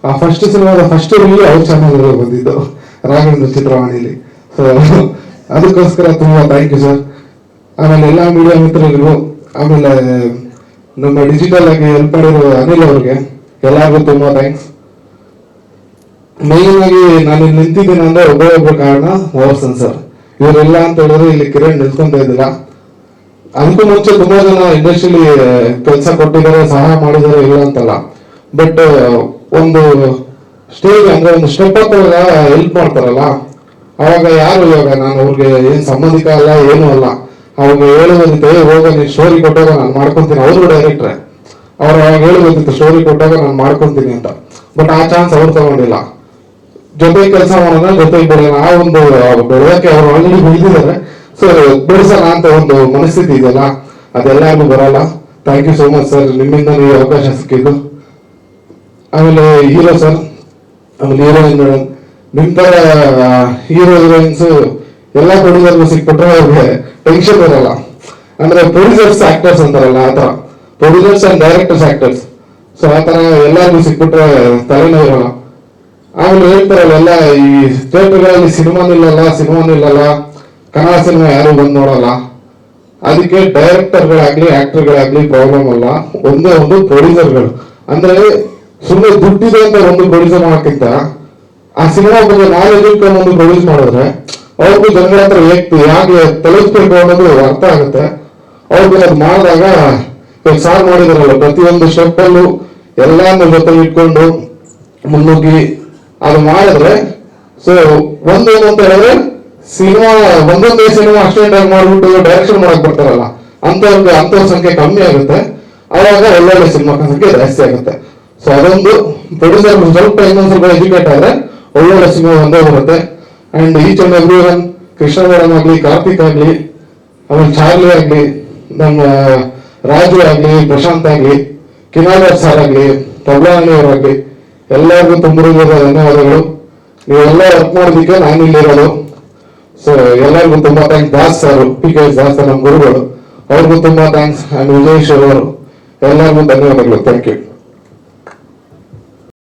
ಆ ಫಸ್ಟ್ ಸಿನಿಮಾದ first review ಅವ್ರ ಚಾನಲ್ ಬಂದಿದ್ದು ರಾಘವೇಂದ್ರ ಚಿತ್ರವಾಣಿಲಿ. ಸೊ ಅದಕ್ಕೋಸ್ಕರ ತುಂಬಾ ಥ್ಯಾಂಕ್ ಯು ಸರ್. ಆಮೇಲೆ ಎಲ್ಲ ಮೀಡಿಯಾ ಮಿತ್ರರಿಗೂ, ಆಮೇಲೆ ನಮ್ಮ ಡಿಜಿಟಲ್ ಆಗಿ ಹೆಲ್ಪ್ ಮಾಡಿರೋ ಅನಿಲ್ ಅವ್ರಿಗೆ ಎಲ್ಲರಿಗೂ ತುಂಬಾ ಥ್ಯಾಂಕ್ಸ್. ಮೇನ್ ಆಗಿ ನಾನು ಇಲ್ಲಿ ನಿಂತಿದ್ದೀನಿ ಅಂದ್ರೆ ಒಬ್ಬ ಕಾರಣ ವಾಸನ್ ಸರ್. ಇವರೆಲ್ಲ ಅಂತ ಹೇಳಿದ್ರೆ ಇಲ್ಲಿ ಕಿರಣ್ ನಿಲ್ಕೊಂತ ಇದ್ದಿಲ್ಲ. ಅದಕ್ಕೂ ಮುಂಚೆ ತುಂಬಾ ಜನ ಇಂಡಸ್ಟ್ರಿಲಿ ಕೆಲಸ ಕೊಟ್ಟಿದ್ದಾರೆ, ಸಹಾಯ ಮಾಡಿದ್ದಾರೆ, ಇಲ್ಲ ಅಂತಲ್ಲ. ಬಟ್ ಒಂದು ಸ್ಟೇಜ್ ಅಂದ್ರೆ ಒಂದು ಸ್ಟೆಪ್ ಅಪ್ ಹೆಲ್ಪ್ ಮಾಡ್ತಾರಲ್ಲ, ಅವಾಗ ಯಾರು ಇವಾಗ ನಾನು ಅವ್ರಿಗೆ ಏನ್ ಸಂಬಂಧಿಕ ಅಲ್ಲ, ಏನೂ ಅಲ್ಲ. ಅವಾಗ ಹೇಳುವುದಿತ್ತು, ಹೋಗ ನೀನು ಸ್ಟೋರಿ ಕೊಟ್ಟಾಗ ನಾನು ಮಾಡ್ಕೊಂತೀನಿ. ಅವರು ಡೈರೆಕ್ಟ್ರೆ, ಅವ್ರು ಅವಾಗ ಹೇಳುವುದಿತ್ತು ಸ್ಟೋರಿ ಕೊಟ್ಟಾಗ ನಾನು ಮಾಡ್ಕೊಂತೀನಿ ಅಂತ. ಬಟ್ ಆ ಚಾನ್ಸ್ ಅವ್ರು ತಗೊಂಡಿಲ್ಲ. ಜೊತೆ ಕೆಲಸ ಮಾಡೋಣ, ಜೊತೆಗೆ ಬೆಳೆಯೋಣ, ಆ ಒಂದು ಬೆಳೆಯೋಕೆ ಅವ್ರು ಆಲ್ರೆಡಿ ಬೆಳೆದಿದ್ದಾರೆ. ಸೊ ಬೆಳೆಸೋಣ ಅಂತ ಒಂದು ಮನಸ್ಥಿತಿ ಇದೆಯಲ್ಲ, ಅದೆಲ್ಲರಿಗೂ ಬರಲ್ಲ. Thank you so much sir, ನಿಮ್ಮಿಂದ ನೀವು ಅವಕಾಶ ಸಿಕ್ಕಿದ್ದು. ಆಮೇಲೆ ಹೀರೋ ಸರ್, ಆಮೇಲೆ ಹೀರೋಯಿನ್ ಮೇಡಮ್, ನಿಮ್ ತರ ಹೀರೋ ಹೀರೋಯಿನ್ಸ್ ಎಲ್ಲ ಪ್ರೊಡ್ಯೂಸರ್ಗೂ ಸಿಕ್ಬಿಟ್ರೆ ಅವ್ರಿಗೆ ಟೆನ್ಷನ್ ಇರಲ್ಲ. ಅಂದ್ರೆ ಪ್ರೊಡ್ಯೂಸರ್ಸ್ ಆಕ್ಟರ್ಸ್ ಅಂತಾರಲ್ಲ, ಆತರ producers and directors actors. So ಆತರ ಎಲ್ಲರಿಗೂ ಸಿಕ್ಬಿಟ್ರೆ ತಲೆನೋವು ಇರಲ್ಲ. ಆಮೇಲೆ ಹೇಳ್ತಾರಲ್ಲ, ಎಲ್ಲ ಈ ಥಿಯೇಟರ್ಗಳಲ್ಲಿ ಸಿನಿಮಾ ನಿಲ್ಲಲ್ಲ, ಕನ್ನಡ ಸಿನಿಮಾ ಯಾರು ಬಂದು ನೋಡಲ್ಲ. ಅದಕ್ಕೆ ಡೈರೆಕ್ಟರ್ಗಳಾಗ್ಲಿ ಆಕ್ಟರ್ಗಳಾಗ್ಲಿ ಪ್ರಾಬ್ಲಮ್ ಅಲ್ಲ, ಒಂದೇ ಒಂದು ಪ್ರೊಡ್ಯೂಸರ್ಗಳು. ಅಂದ್ರೆ ಸುಮ್ಮನೆ ದುಡ್ಡಿದೆ ಅಂತ ಒಂದು ಪ್ರೊಡ್ಯೂಸರ್ ಮಾಡೋಕ್ಕಿಂತ ಆ ಸಿನಿಮಾ ಬಗ್ಗೆ ನಾಲೆಜ್ ಇಟ್ಕೊಂಡು ಒಂದು ಪ್ರೊಡ್ಯೂಸ್ ಮಾಡಿದ್ರೆ ಅವ್ರಿಗೂ ಜನಗಳ ಹತ್ರ ಯಾಕೆ ತಲುಪಿಸ್ಬೇಕು ಅನ್ನೋದು ಅರ್ಥ ಆಗುತ್ತೆ. ಅವ್ರಿಗೆ ಅದು ಮಾಡಿದಾಗ ಸಾರ್ ಮಾಡಿದಾರಲ್ಲ, ಪ್ರತಿಯೊಂದು ಸ್ಟೆಪ್ ಅಲ್ಲೂ ಎಲ್ಲಾನು ಜೊತೆ ಇಟ್ಕೊಂಡು ಮುನ್ನುಗ್ಗಿ ಅದು ಮಾಡಿದ್ರೆ, ಸೊ ಒಂದೇನು ಅಂತ ಹೇಳಿದ್ರೆ ಸಿನಿಮಾ ಒಂದೊಂದೇ ಸಿನಿಮಾ ಅಷ್ಟೇ ಮಾಡ್ಬಿಟ್ಟು ಡೈರೆಕ್ಷನ್ ಮಾಡಕ್ ಬರ್ತಾರಲ್ಲ, ಅಂತವ್ರ ಸಂಖ್ಯೆ ಕಮ್ಮಿ ಆಗುತ್ತೆ. ಅವಾಗ ಒಳ್ಳೊಳ್ಳೆ ಸಿನಿಮಾ ಸಂಖ್ಯೆ ಜಾಸ್ತಿ ಆಗುತ್ತೆ. ಸೊ ಅದೊಂದು ಪ್ರೊಡ್ಯೂಸರ್ ಸ್ವಲ್ಪ ಇನ್ನೊಂದ್ ಸ್ವಲ್ಪ ಎಜುಕೇಟ್ ಆದ್ರೆ ಒಳ್ಳೊಳ್ಳೆ ಸಿನಿಮಾ ಒಂದೇ ಬರುತ್ತೆ. And each and every one, Krishna madam ಆಗ್ಲಿ, ಕಾರ್ತಿಕ್ ಆಗ್ಲಿ, ಆಮೇಲೆ ಚಾರ್ಲಿ ಆಗ್ಲಿ, ನಮ್ಮ ರಾಜು ಆಗ್ಲಿ, ಪ್ರಶಾಂತ್ ಆಗ್ಲಿ, ಕಿನಾದರ್ ಸರ್ ಆಗ್ಲಿ, ತಬ್ಲಾನಿ ಅವರಾಗ್ಲಿ, ಎಲ್ಲರಿಗೂ ತುಂಬ ಧನ್ಯವಾದಗಳು. ನೀವೆಲ್ಲ ವರ್ಕ್ ಮಾಡೋದಕ್ಕೆ ನಾನು ಇಲ್ಲಿರೋದು. ಸೊ ಎಲ್ಲರಿಗೂ ತುಂಬಾ thanks. Das sir, PK Das ನಮ್ಮ ಗುರುಗಳು, ಅವ್ರಿಗೂ ತುಂಬಾ ಥ್ಯಾಂಕ್ಸ್. ಅಂಡ್ ವಿಜಯೇಶ್ವರ್ ಅವರು, ಎಲ್ಲರಿಗೂ ಧನ್ಯವಾದಗಳು. Thank you.